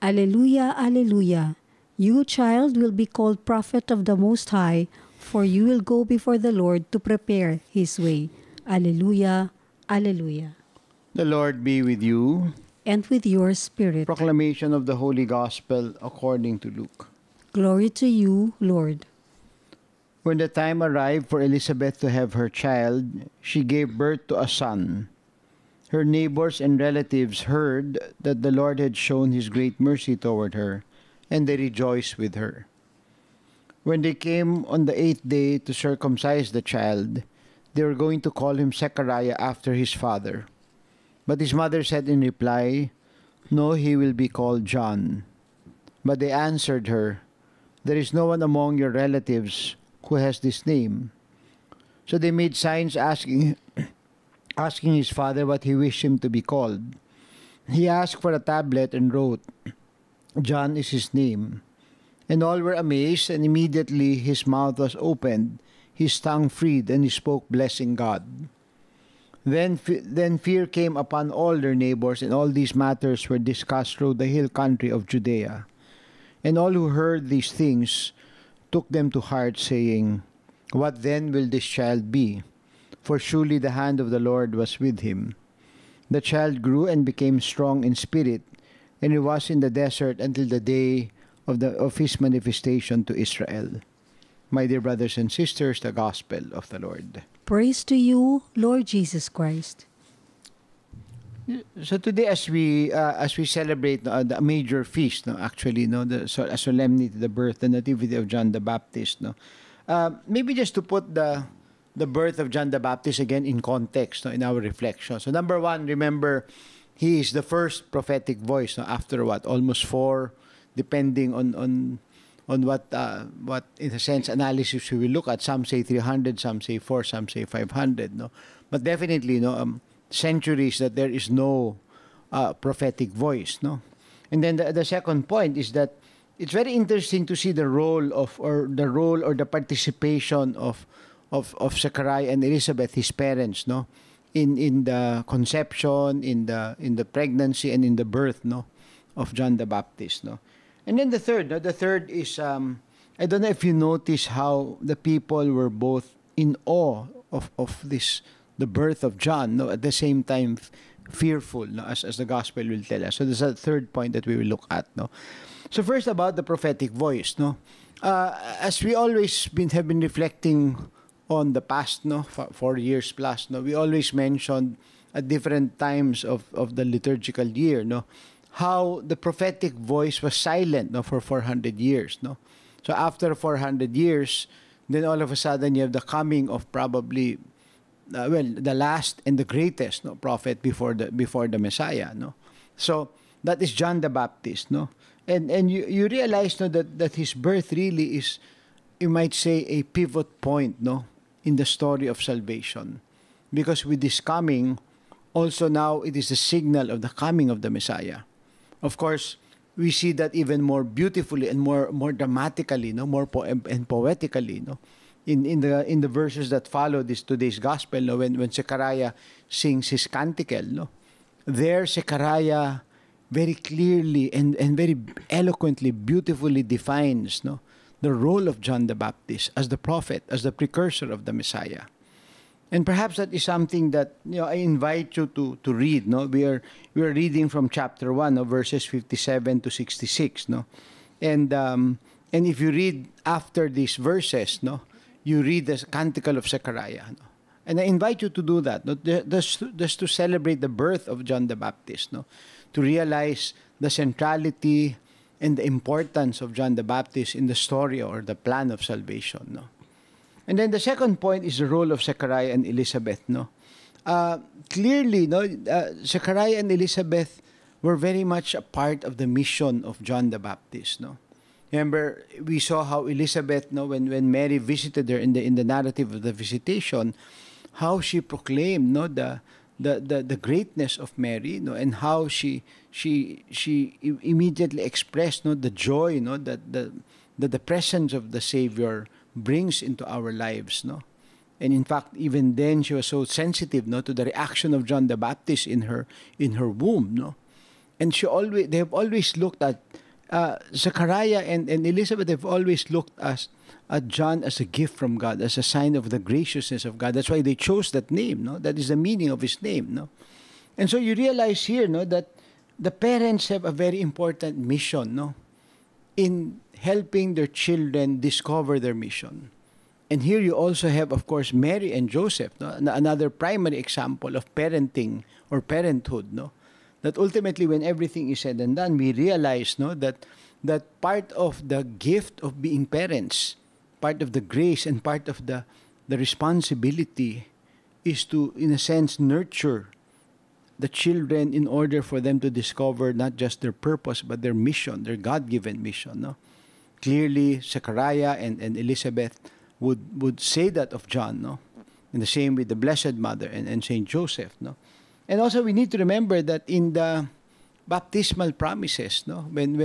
Alleluia, Alleluia. You, child, will be called prophet of the Most High, for you will go before the Lord to prepare His way. Alleluia, Alleluia. The Lord be with you. And with your spirit. Proclamation of the Holy Gospel according to Luke. Glory to you, Lord. When the time arrived for Elizabeth to have her child, she gave birth to a son. Her neighbors and relatives heard that the Lord had shown His great mercy toward her, and they rejoiced with her. When they came on the 8th day to circumcise the child, they were going to call him Zechariah after his father. But his mother said in reply, "No, he will be called John." But they answered her, "There is no one among your relatives who has this name." So they made signs asking his father what he wished him to be called. He asked for a tablet and wrote, "John is his name." And all were amazed, and immediately his mouth was opened, his tongue freed, and he spoke, blessing God. Then fear came upon all their neighbors, and all these matters were discussed through the hill country of Judea. And all who heard these things took them to heart, saying, "What then will this child be? For surely the hand of the Lord was with him." The child grew and became strong in spirit, and he was in the desert until the day of his manifestation to Israel. My dear brothers and sisters, the Gospel of the Lord. Praise to you, Lord Jesus Christ. So today, as we celebrate the major feast, actually, a solemnity, the birth, the nativity of John the Baptist, maybe just to put the birth of John the Baptist again in context, in our reflection. So number one, remember, he is the first prophetic voice. After what, almost 4, depending on what in a sense analysis we will look at. Some say 300, some say 4, some say 500. But definitely, centuries that there is no prophetic voice. And then the second point is that it's very interesting to see the role or the participation of Zechariah and Elizabeth, his parents, in the conception, in the pregnancy, and in the birth, of John the Baptist, And then the third is I don't know if you notice how the people were both in awe of the birth of John, at the same time fearful, as the gospel will tell us. So there's a third point that we will look at, So first, about the prophetic voice, as we always have been reflecting on the past, 4 years plus, we always mentioned at different times of the liturgical year, how the prophetic voice was silent, for 400 years, So after 400 years, then all of a sudden you have the coming of probably the last and the greatest prophet before the Messiah, So that is John the Baptist, and you realize that his birth really is, you might say, a pivot point, in the story of salvation, because with this coming, also now it is a signal of the coming of the Messiah. Of course, we see that even more beautifully and more dramatically, more and poetically, in the verses that follow today's gospel, when Zechariah sings his canticle, there Zechariah very clearly and very eloquently, beautifully defines, the role of John the Baptist as the prophet, as the precursor of the Messiah. And perhaps that is something that I invite you to read. We are reading from chapter 1, verses 57 to 66. And if you read after these verses, you read the Canticle of Zechariah. And I invite you to do that, just to celebrate the birth of John the Baptist, to realize the centrality and the importance of John the Baptist in the story or the plan of salvation. And then the second point is the role of Zechariah and Elizabeth. Clearly, Zechariah and Elizabeth were very much a part of the mission of John the Baptist. Remember, we saw how Elizabeth, when Mary visited her in the narrative of the visitation, how she proclaimed the greatness of Mary, and how she immediately expressed the joy that the presence of the Savior brings into our lives, And in fact, even then, she was so sensitive, to the reaction of John the Baptist in her womb, And they have always looked at Zechariah and Elizabeth have always looked at John as a gift from God, as a sign of the graciousness of God. That's why they chose that name, no? That is the meaning of his name, no? And so you realize here, no, that the parents have a very important mission, no, in helping their children discover their mission. And here you also have, of course, Mary and Joseph, no? Another primary example of parenting or parenthood, no? That ultimately, when everything is said and done, we realize, no, that part of the gift of being parents, part of the grace and part of the responsibility is to, in a sense, nurture the children in order for them to discover not just their purpose, but their mission, their God-given mission, no? Clearly, Zechariah and Elizabeth would say that of John, no? And the same with the Blessed Mother and Saint Joseph, no? And also we need to remember that in the baptismal promises, no, when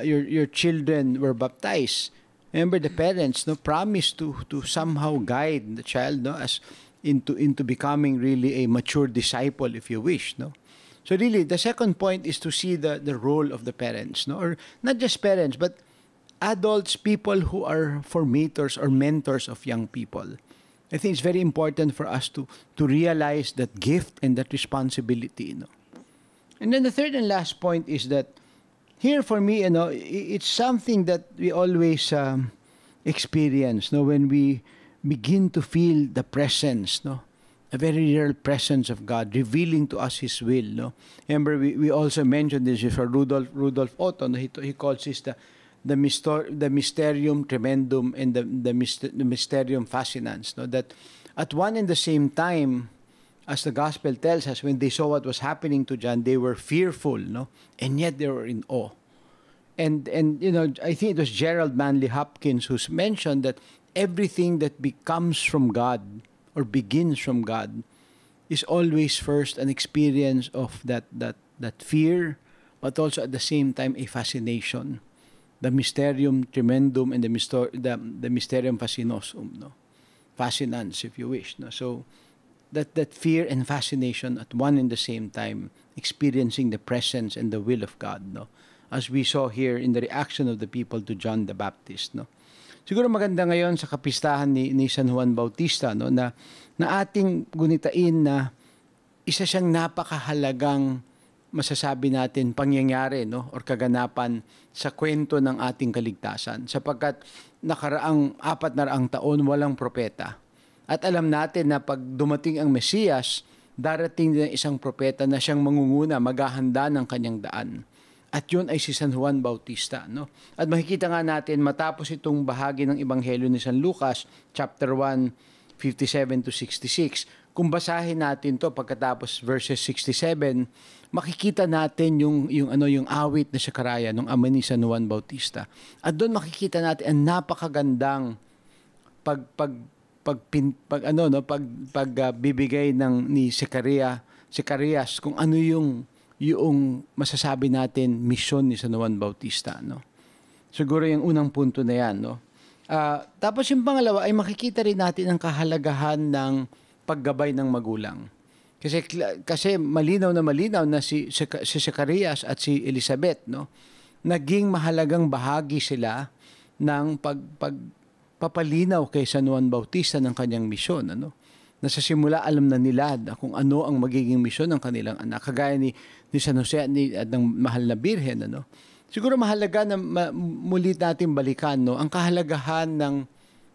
your children were baptized, remember the parents, no, promised to somehow guide the child, no, as into becoming really a mature disciple, if you wish, no. So really, the second point is to see the role of the parents, no, or not just parents, but adults, people who are formators or mentors of young people. I think it's very important for us to realize that gift and that responsibility, no. And then the third and last point is that here for me, it's something that we always experience, no, when we begin to feel the presence, no, a very real presence of God revealing to us His will, no. Remember, we also mentioned this for Rudolf Otto, no? He calls this the mysterium tremendum and the mysterium fascinans, no? That at one and the same time, as the gospel tells us, when they saw what was happening to John, they were fearful, no, and yet they were in awe. And I think it was Gerald Manley Hopkins who's mentioned that everything that comes from God or begins from God is always first an experience of that fear, but also at the same time a fascination. The mysterium tremendum and the mysterium fascinosum, no, fascinans, if you wish, no. So that fear and fascination at one and the same time, experiencing the presence and the will of God, no, as we saw here in the reaction of the people to John the Baptist, no. Siguro maganda ngayon sa kapistahan ni San Juan Bautista, no, na ating gunitain na isa siyang napakahalagang masasabi natin pangyayari, no, or kaganapan sa kwento ng ating kaligtasan, sapagkat nakaraang 400 taon walang propeta. At alam natin na pag dumating ang Mesiyas, darating din isang propeta na siyang mangunguna, maghahanda ng kanyang daan. At yun ay si San Juan Bautista, no? At makikita nga natin matapos itong bahagi ng Ebanghelyo ni San Lucas, chapter 1, 57 to 66. Kung basahin natin to pagkatapos verses 67, makikita natin yung awit na Zechariah nung ama ni San Juan Bautista. At doon makikita natin ang napakagandang pagbibigay ni Zecharias kung ano yung masasabi natin mission ni San Juan Bautista, no. Siguro yung unang punto na yan, no. Tapos yung pangalawa ay makikita rin natin ang kahalagahan ng paggabay ng magulang. Kasi malinaw na si Zecharias at si Elizabeth, no, naging mahalagang bahagi sila ng pagpapalinaw kay San Juan Bautista ng kanyang misyon, ano. Na sa simula alam na nila kung ano ang magiging misyon ng kanilang anak, kagaya ni San Jose at ng mahal na Birhen, ano. Siguro mahalaga na muli natin balikan, no, ang kahalagahan ng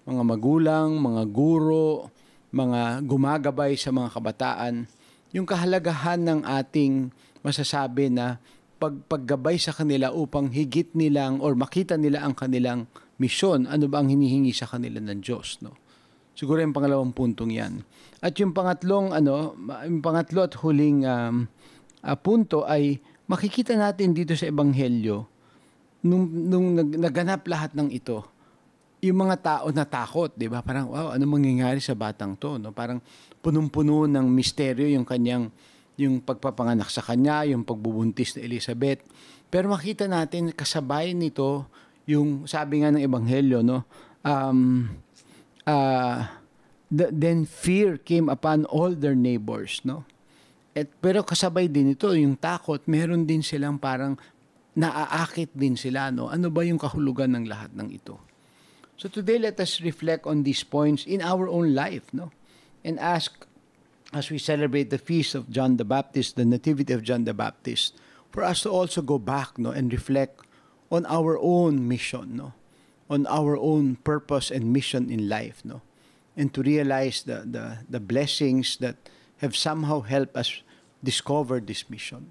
mga magulang, mga guro, mga gumagabay sa mga kabataan, yung kahalagahan ng ating masasabi na paggabay sa kanila upang higit nilang or makita nila ang kanilang misyon, ano ba ang hinihingi sa kanila ng Diyos, no. Siguro yung pangalawang puntong yan. At yung pangatlo at huling punto ay makikita natin dito sa Ebanghelyo, nung naganap lahat ng ito, yung mga tao natakot, di ba? Parang, wow, ano mangyayari sa batang to? No? Parang punong-puno ng misteryo yung pagpapanganak sa kanya, yung pagbubuntis ni Elizabeth. Pero makita natin, kasabay nito, yung sabi nga ng Ebanghelyo, no? Then fear came upon all their neighbors, no? Pero kasabay din ito, yung takot, meron din silang parang naaakit din sila, no? Ano ba yung kahulugan ng lahat ng ito? So today, let us reflect on these points in our own life, no? And ask, as we celebrate the feast of John the Baptist, the nativity of John the Baptist, for us to also go back, no, and reflect on our own mission, no? On our own purpose and mission in life, no? And to realize the blessings that have somehow helped us discover this mission.